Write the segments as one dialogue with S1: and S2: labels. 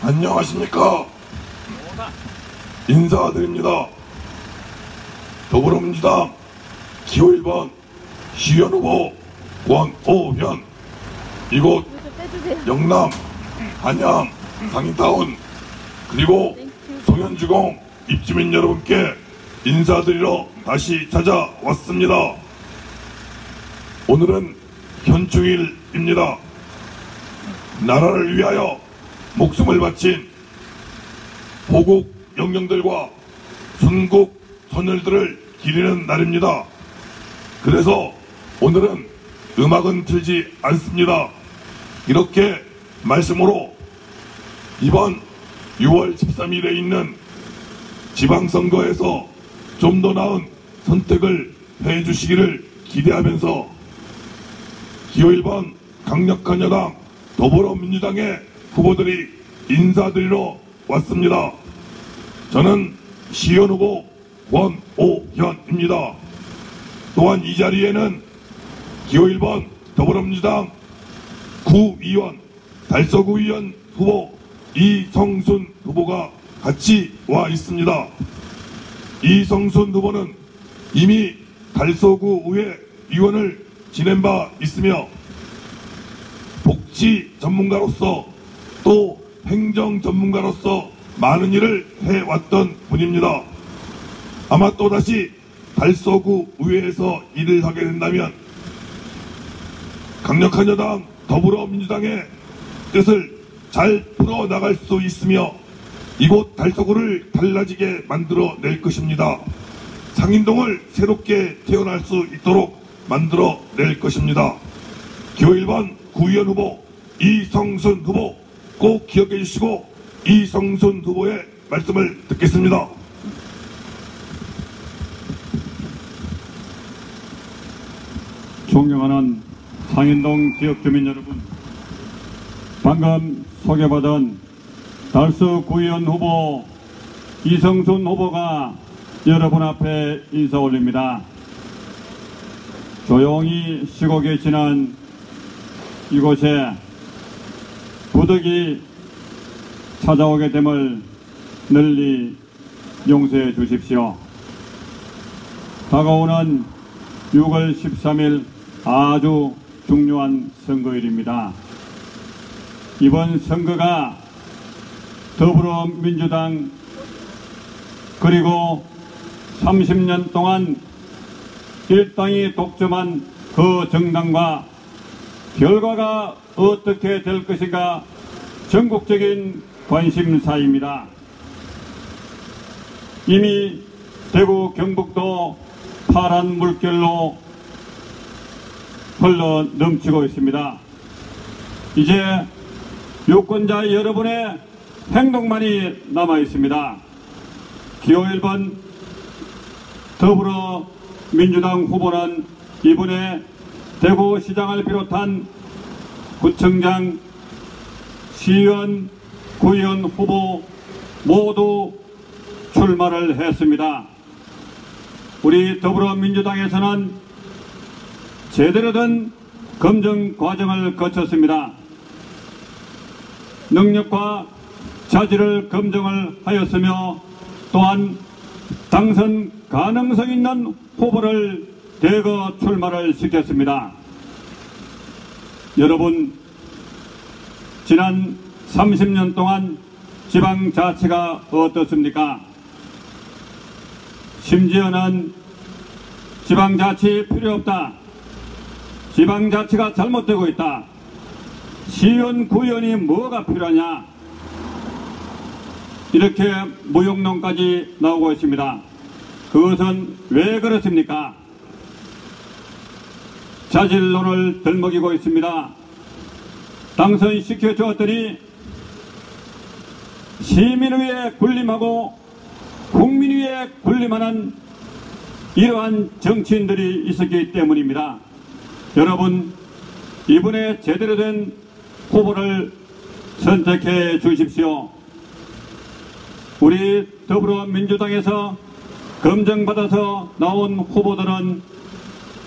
S1: 안녕하십니까. 인사드립니다. 더불어민주당 기호 1번 시의원 후보 권오현, 이곳 영남 한양 상인타운 그리고 송현주공 입주민 여러분께 인사드리러 다시 찾아왔습니다. 오늘은 현충일입니다. 나라를 위하여 목숨을 바친 호국 영령들과 순국 선열들을 기리는 날입니다. 그래서 오늘은 음악은 틀지 않습니다. 이렇게 말씀으로 이번 6월 13일에 있는 지방선거에서 좀 더 나은 선택을 해주시기를 기대하면서 기호 1번 강력한 여당 더불어민주당의 후보들이 인사드리러 왔습니다. 저는 시의원 후보 권오현입니다. 또한 이 자리에는 기호 1번 더불어민주당 구의원 달서구의원 후보 이성순 후보가 같이 와 있습니다. 이성순 후보는 이미 달서구의회 의원을 지낸 바 있으며 복지 전문가로서 또 행정 전문가로서 많은 일을 해왔던 분입니다. 아마 또다시 달서구 의회에서 일을 하게 된다면 강력한 여당 더불어민주당의 뜻을 잘 풀어나갈 수 있으며 이곳 달서구를 달라지게 만들어 낼 것입니다. 상인동을 새롭게 태어날 수 있도록 만들어 낼 것입니다. 기호 1번 구의원 후보 이성순 후보 꼭 기억해 주시고 이성순 후보의 말씀을 듣겠습니다.
S2: 존경하는 상인동 지역주민 여러분, 방금 소개받은 달서구의원 후보 이성순 후보가 여러분 앞에 인사 올립니다. 조용히 쉬고 계시는 이곳에 부득이 찾아오게 됨을 널리 용서해 주십시오. 다가오는 6월 13일 아주 중요한 선거일입니다. 이번 선거가 더불어민주당 그리고 30년 동안 일당이 독점한 그 정당과 결과가 어떻게 될 것인가 전국적인 관심사입니다. 이미 대구 경북도 파란 물결로 흘러 넘치고 있습니다. 이제 유권자 여러분의 행동만이 남아 있습니다. 기호 1번 더불어민주당 후보는 이번에 대구시장을 비롯한 구청장, 시의원, 구의원 후보 모두 출마를 했습니다. 우리 더불어민주당에서는 제대로 된 검증 과정을 거쳤습니다. 능력과 자질을 검증을 하였으며 또한 당선 가능성 있는 후보를 대거 출마를 시켰습니다. 여러분, 지난 30년 동안 지방자치가 어떻습니까? 심지어는 지방자치 필요 없다, 지방자치가 잘못되고 있다, 시의원, 구의원이 뭐가 필요하냐, 이렇게 무용론까지 나오고 있습니다. 그것은 왜 그렇습니까? 자질론을 들먹이고 있습니다. 당선시켜 주었더니 시민 위에 군림하고 국민 위에 군림하는 이러한 정치인들이 있었기 때문입니다. 여러분, 이번에 제대로 된 후보를 선택해 주십시오. 우리 더불어민주당에서 검증받아서 나온 후보들은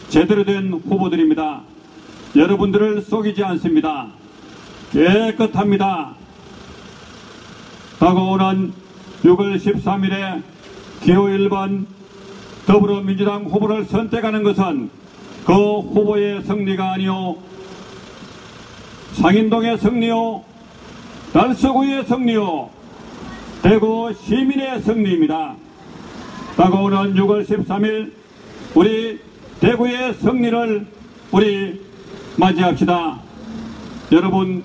S2: 제대로 된 후보들입니다. 여러분들을 속이지 않습니다. 깨끗합니다. 다가오는 6월 13일에 기호 1번 더불어민주당 후보를 선택하는 것은 그 후보의 승리가 아니오 상인동의 승리요 달서구의 승리요 대구 시민의 승리입니다. 다가오는 6월 13일 우리 대구의 승리를 우리 맞이합시다. 여러분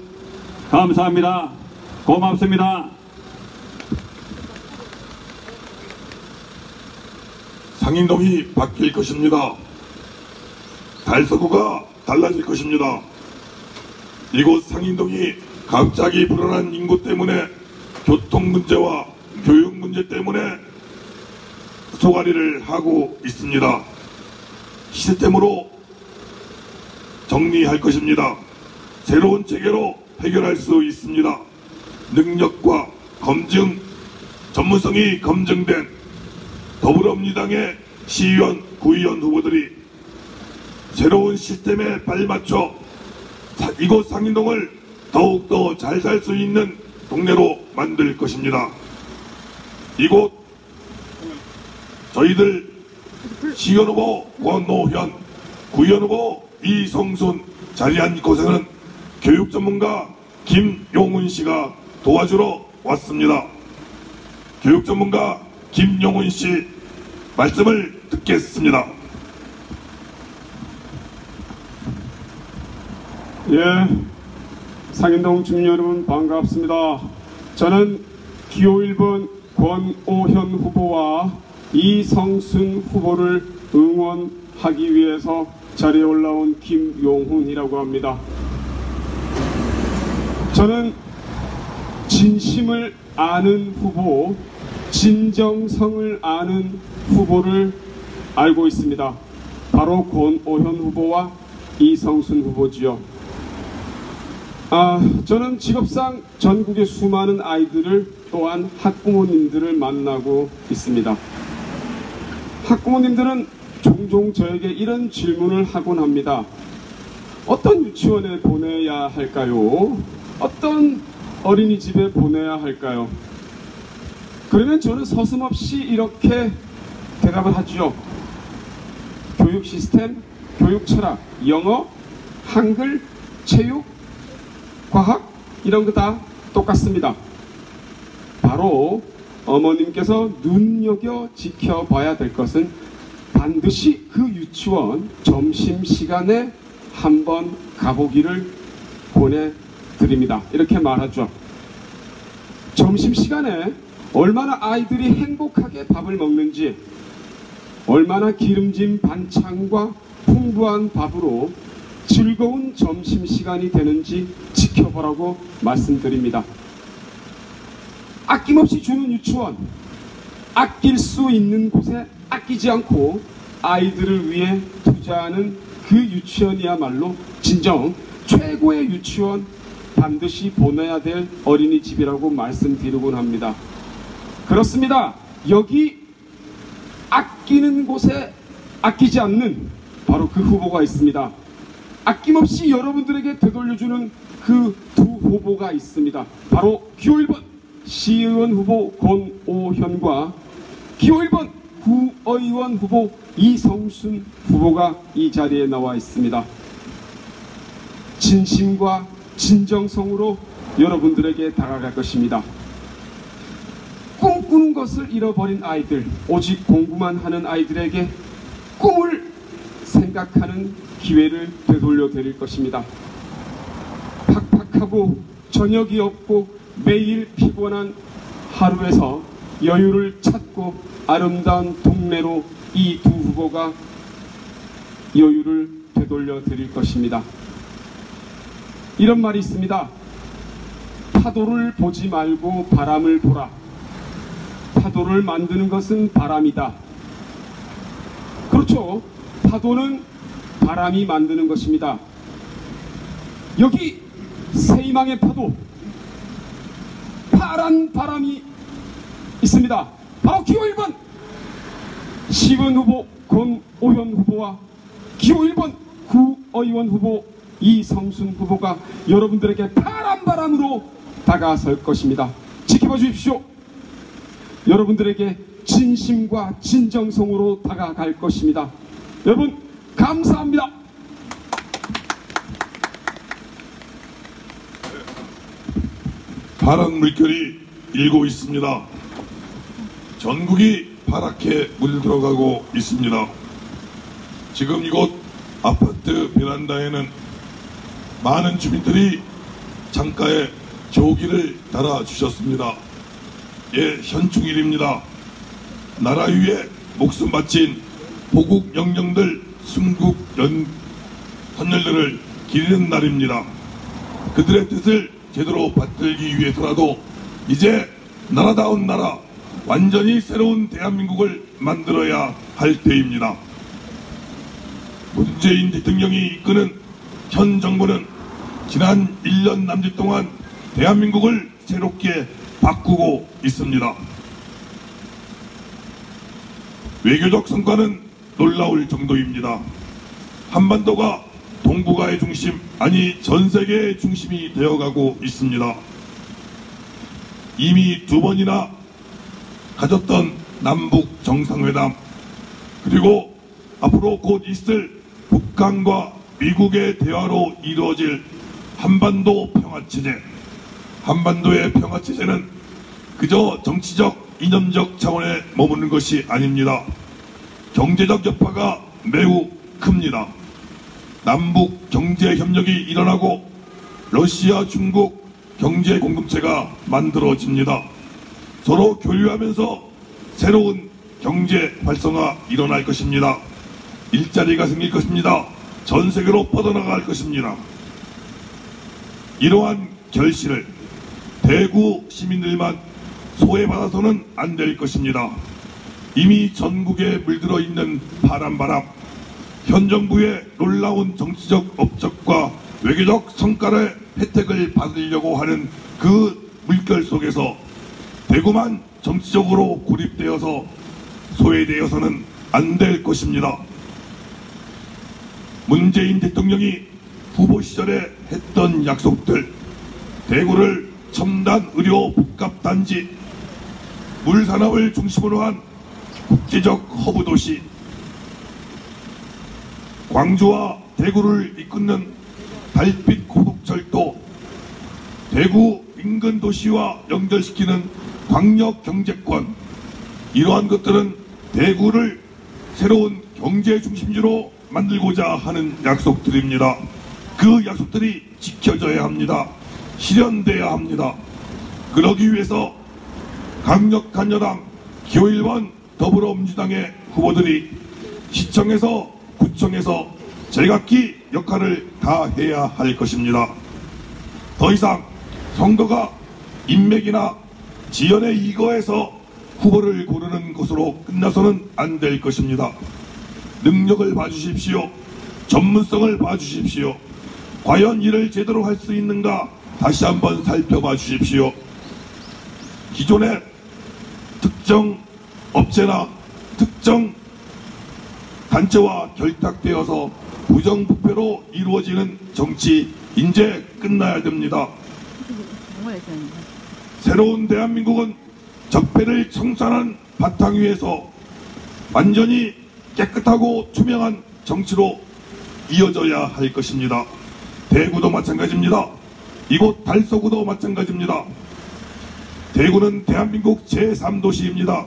S2: 감사합니다. 고맙습니다.
S1: 상인동이 바뀔 것입니다. 달서구가 달라질 것입니다. 이곳 상인동이 갑자기 불어난 인구 때문에 교통 문제와 교육 문제 때문에 소가리를 하고 있습니다. 시스템으로 정리할 것입니다. 새로운 체계로 해결할 수 있습니다. 능력과 검증, 전문성이 검증된 더불어민주당의 시의원, 구의원 후보들이 새로운 시스템에 발맞춰 이곳 상인동을 더욱더 잘 살 수 있는 동네로 만들 것입니다. 이곳 저희들 시의원 후보 권오현, 구의원 후보 이성순 자리한 곳에는 교육 전문가 김용훈 씨가 도와주러 왔습니다. 교육 전문가 김용훈 씨 말씀을 듣겠습니다.
S3: 예, 상인동 주민 여러분 반갑습니다. 저는 기호 1번 권오현 후보와 이성순 후보를 응원하기 위해서 자리에 올라온 김용훈이라고 합니다. 저는 진심을 아는 후보, 진정성을 아는 후보를 알고 있습니다. 바로 권오현 후보와 이성순 후보지요. 저는 직업상 전국의 수많은 아이들을 또한 학부모님들을 만나고 있습니다. 학부모님들은 종종 저에게 이런 질문을 하곤 합니다. 어떤 유치원에 보내야 할까요? 어떤 어린이집에 보내야 할까요? 그러면 저는 서슴없이 이렇게 대답을 하죠. 교육 시스템, 교육 철학, 영어, 한글, 체육, 과학 이런 거 다 똑같습니다. 바로 어머님께서 눈여겨 지켜봐야 될 것은 반드시 그 유치원 점심시간에 한번 가보기를 보내드립니다. 이렇게 말하죠. 점심시간에 얼마나 아이들이 행복하게 밥을 먹는지, 얼마나 기름진 반찬과 풍부한 밥으로 즐거운 점심시간이 되는지 지켜보라고 말씀드립니다. 아낌없이 주는 유치원, 아낄 수 있는 곳에 아끼지 않고 아이들을 위해 투자하는 그 유치원이야말로 진정 최고의 유치원, 반드시 보내야 될 어린이집이라고 말씀드리곤 합니다. 그렇습니다. 여기 아끼는 곳에 아끼지 않는 바로 그 후보가 있습니다. 아낌없이 여러분들에게 되돌려주는 그 두 후보가 있습니다. 바로 기호 1번 시의원 후보 권오현과 기호 1번 구의원 후보 이성순 후보가 이 자리에 나와 있습니다. 진심과 진정성으로 여러분들에게 다가갈 것입니다. 꿈꾸는 것을 잃어버린 아이들, 오직 공부만 하는 아이들에게 꿈을 생각하는 기회를 되돌려 드릴 것입니다. 팍팍하고 저녁이 없고 매일 피곤한 하루에서 여유를 찾고 아름다운 동네로 이 두 후보가 여유를 되돌려 드릴 것입니다. 이런 말이 있습니다. 파도를 보지 말고 바람을 보라. 파도를 만드는 것은 바람이다. 그렇죠. 파도는 바람이 만드는 것입니다. 여기 새희망의 파도, 파란 바람이 있습니다. 바로 기호 1번 시의원 후보 권오현 후보와 기호 1번 구의원 후보 이성순 후보가 여러분들에게 파란 바람으로 다가설 것입니다. 지켜봐 지켜봐 주십시오. 여러분들에게 진심과 진정성으로 다가갈 것입니다. 여러분 감사합니다.
S1: 파란 물결이 일고 있습니다. 전국이 파랗게 물들어가고 있습니다. 지금 이곳 아파트 베란다에는 많은 주민들이 창가에 조기를 달아주셨습니다. 예, 현충일입니다. 나라 위에 목숨 바친 호국 영령들 순국 선열들을 기리는 날입니다. 그들의 뜻을 제대로 받들기 위해서라도 이제 나라다운 나라, 완전히 새로운 대한민국을 만들어야 할 때입니다. 문재인 대통령이 이끄는 현 정부는 지난 1년 남짓 동안 대한민국을 새롭게 바꾸고 있습니다. 외교적 성과는 놀라울 정도입니다. 한반도가 동북아의 중심, 아니 전 세계의 중심이 되어가고 있습니다. 이미 2번이나 가졌던 남북 정상회담, 그리고 앞으로 곧 있을 북한과 미국의 대화로 이루어질 한반도 평화체제. 한반도의 평화체제는 그저 정치적, 이념적 차원에 머무는 것이 아닙니다. 경제적 여파가 매우 큽니다. 남북 경제협력이 일어나고 러시아, 중국 경제 공동체가 만들어집니다. 서로 교류하면서 새로운 경제 활성화 일어날 것입니다. 일자리가 생길 것입니다. 전 세계로 뻗어나갈 것입니다. 이러한 결실을 대구 시민들만 소외받아서는 안 될 것입니다. 이미 전국에 물들어 있는 파란 바람, 현 정부의 놀라운 정치적 업적과 외교적 성과를 혜택을 받으려고 하는 그 물결 속에서 대구만 정치적으로 고립되어서 소외되어서는 안 될 것입니다. 문재인 대통령이 후보 시절에 했던 약속들, 대구를 첨단 의료 복합단지, 물산업을 중심으로 한 국제적 허브 도시, 광주와 대구를 이끄는 달빛 고속철도, 대구 인근 도시와 연결시키는 광역 경제권, 이러한 것들은 대구를 새로운 경제 중심지로 만들고자 하는 약속들입니다. 그 약속들이 지켜져야 합니다. 실현돼야 합니다. 그러기 위해서 강력한 여당 기호 1번 더불어민주당의 후보들이 시청에서 구청에서 제각기 역할을 다해야 할 것입니다. 더 이상 선거가 인맥이나 지연의 이거에서 후보를 고르는 것으로 끝나서는 안 될 것입니다. 능력을 봐주십시오. 전문성을 봐주십시오. 과연 이를 제대로 할 수 있는가 다시 한번 살펴봐 주십시오. 기존의 특정 업체나 특정 단체와 결탁되어서 부정부패로 이루어지는 정치 이제 끝나야 됩니다. 새로운 대한민국은 적폐를 청산한 바탕 위에서 완전히 깨끗하고 투명한 정치로 이어져야 할 것입니다. 대구도 마찬가지입니다. 이곳 달서구도 마찬가지입니다. 대구는 대한민국 제3도시입니다.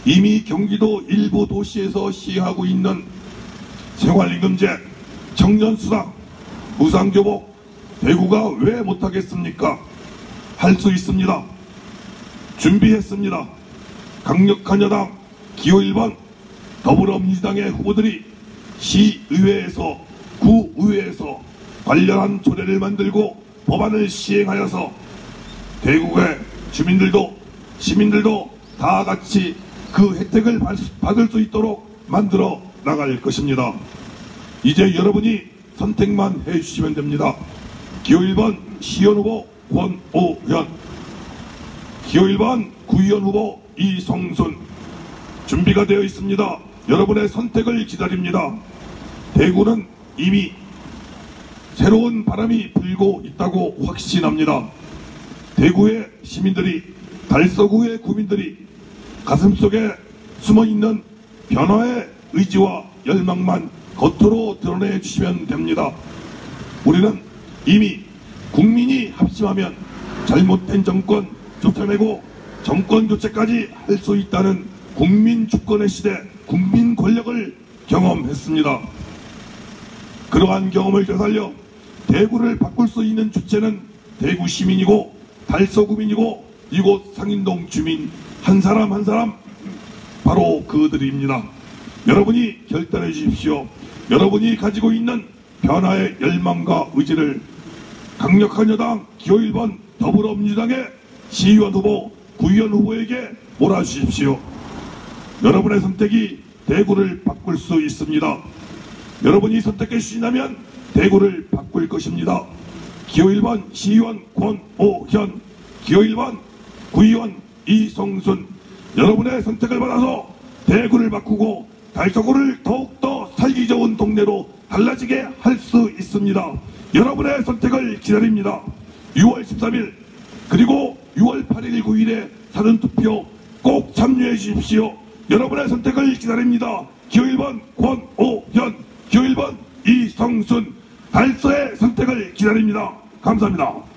S1: 이미 경기도 일부 도시에서 시행하고 있는 생활임금제, 청년수당, 무상교복, 대구가 왜 못하겠습니까? 할 수 있습니다. 준비했습니다. 강력한 여당 기호 1번 더불어민주당의 후보들이 시의회에서 구의회에서 관련한 조례를 만들고 법안을 시행하여서 대구의 주민들도 시민들도 다 같이 그 혜택을 받을 수 있도록 만들어 나갈 것입니다. 이제 여러분이 선택만 해주시면 됩니다. 기호 1번 시의원 후보 권오현, 기호 1번 구의원 후보 이성순, 준비가 되어 있습니다. 여러분의 선택을 기다립니다. 대구는 이미 새로운 바람이 불고 있다고 확신합니다. 대구의 시민들이 달서구의 구민들이 가슴속에 숨어있는 변화의 의지와 열망만 겉으로 드러내 주시면 됩니다. 우리는 이미 국민이 합심하면 잘못된 정권 좁혀내고 정권 교체까지 할 수 있다는 국민 주권의 시대, 국민 권력을 경험했습니다. 그러한 경험을 되살려 대구를 바꿀 수 있는 주체는 대구 시민이고 달서구민이고 이곳 상인동 주민 한 사람 한 사람 바로 그들입니다. 여러분이 결단해 주십시오. 여러분이 가지고 있는 변화의 열망과 의지를 강력한 여당 기호 1번 더불어민주당의 시의원 후보, 구의원 후보에게 몰아주십시오. 여러분의 선택이 대구를 바꿀 수 있습니다. 여러분이 선택해 주신다면 대구를 바꿀 것입니다. 기호 1번 시의원 권오현, 기호 1번 구의원 이성순, 여러분의 선택을 받아서 대구를 바꾸고 달서구를 더욱더 살기 좋은 동네로 달라지게 할 수 있습니다. 여러분의 선택을 기다립니다. 6월 13일 그리고 6월 8일 9일에 사전투표 꼭 참여해 주십시오. 여러분의 선택을 기다립니다. 기호 1번 권오현, 기호 1번 이성순, 달서의 선택을 기다립니다. 감사합니다.